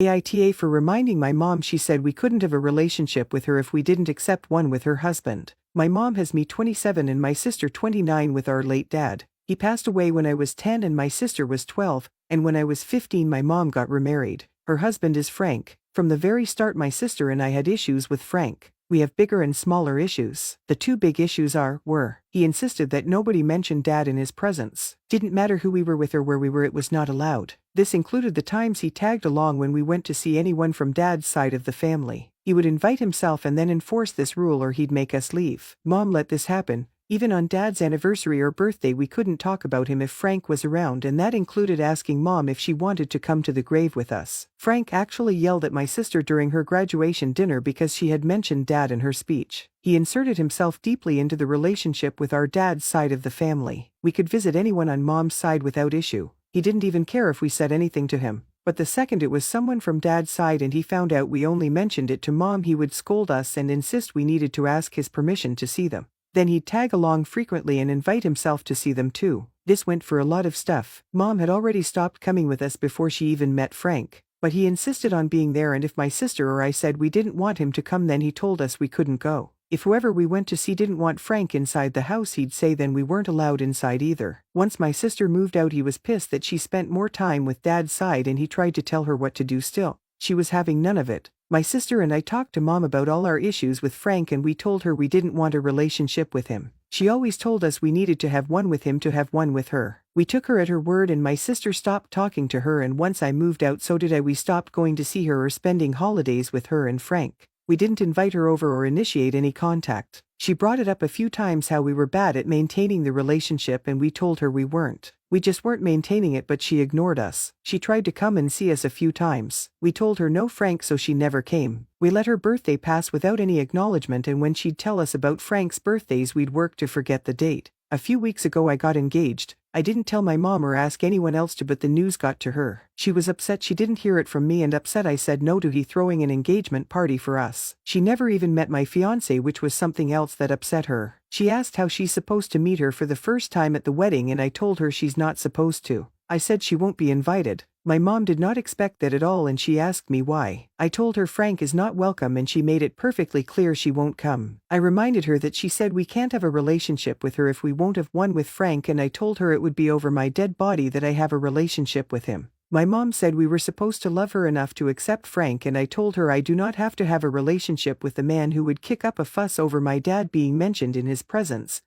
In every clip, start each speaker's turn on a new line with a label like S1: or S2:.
S1: AITA for reminding my mom she said we couldn't have a relationship with her if we didn't accept one with her husband. My mom has me 27 and my sister 29 with our late dad. He passed away when I was 10 and my sister was 12, and when I was 15 my mom got remarried. Her husband is Frank. From the very start my sister and I had issues with Frank. We have bigger and smaller issues. The two big issues were, he insisted that nobody mentioned dad in his presence. Didn't matter who we were with or where we were, it was not allowed. This included the times he tagged along when we went to see anyone from dad's side of the family. He would invite himself and then enforce this rule or he'd make us leave. Mom let this happen. Even on dad's anniversary or birthday we couldn't talk about him if Frank was around, and that included asking mom if she wanted to come to the grave with us. Frank actually yelled at my sister during her graduation dinner because she had mentioned dad in her speech. He inserted himself deeply into the relationship with our dad's side of the family. We could visit anyone on mom's side without issue. He didn't even care if we said anything to him. But the second it was someone from dad's side and he found out we only mentioned it to mom, he would scold us and insist we needed to ask his permission to see them. Then he'd tag along frequently and invite himself to see them too. This went for a lot of stuff. Mom had already stopped coming with us before she even met Frank. But he insisted on being there, and if my sister or I said we didn't want him to come then he told us we couldn't go. If whoever we went to see didn't want Frank inside the house he'd say then we weren't allowed inside either. Once my sister moved out he was pissed that she spent more time with dad's side and he tried to tell her what to do still. She was having none of it. My sister and I talked to mom about all our issues with Frank and we told her we didn't want a relationship with him. She always told us we needed to have one with him to have one with her. We took her at her word and my sister stopped talking to her, and once I moved out so did I. We stopped going to see her or spending holidays with her and Frank. We didn't invite her over or initiate any contact. She brought it up a few times how we were bad at maintaining the relationship and we told her we weren't. We just weren't maintaining it, but she ignored us. She tried to come and see us a few times. We told her no Frank, so she never came. We let her birthday pass without any acknowledgement, and when she'd tell us about Frank's birthdays we'd work to forget the date. A few weeks ago I got engaged. I didn't tell my mom or ask anyone else to, but the news got to her. She was upset she didn't hear it from me, and upset I said no to he throwing an engagement party for us. She never even met my fiancé, which was something else that upset her. She asked how she's supposed to meet her for the first time at the wedding and I told her she's not supposed to. I said she won't be invited. My mom did not expect that at all and she asked me why. I told her Frank is not welcome and she made it perfectly clear she won't come. I reminded her that she said we can't have a relationship with her if we won't have one with Frank, and I told her it would be over my dead body that I have a relationship with him. My mom said we were supposed to love her enough to accept Frank, and I told her I do not have to have a relationship with the man who would kick up a fuss over my dad being mentioned in his presence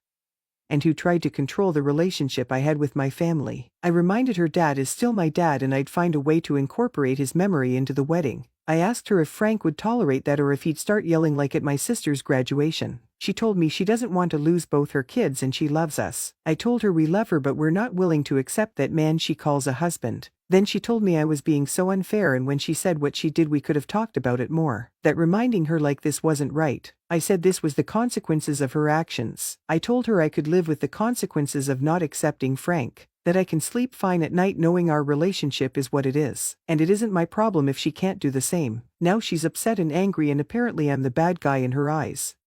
S1: and who tried to control the relationship I had with my family. I reminded her dad is still my dad and I'd find a way to incorporate his memory into the wedding. I asked her if Frank would tolerate that or if he'd start yelling like at my sister's graduation. She told me she doesn't want to lose both her kids and she loves us. I told her we love her but we're not willing to accept that man she calls a husband. Then she told me I was being so unfair, and when she said what she did we could have talked about it more. That reminding her like this wasn't right. I said this was the consequences of her actions. I told her I could live with the consequences of not accepting Frank. That I can sleep fine at night knowing our relationship is what it is. And it isn't my problem if she can't do the same. Now she's upset and angry and apparently I'm the bad guy in her eyes.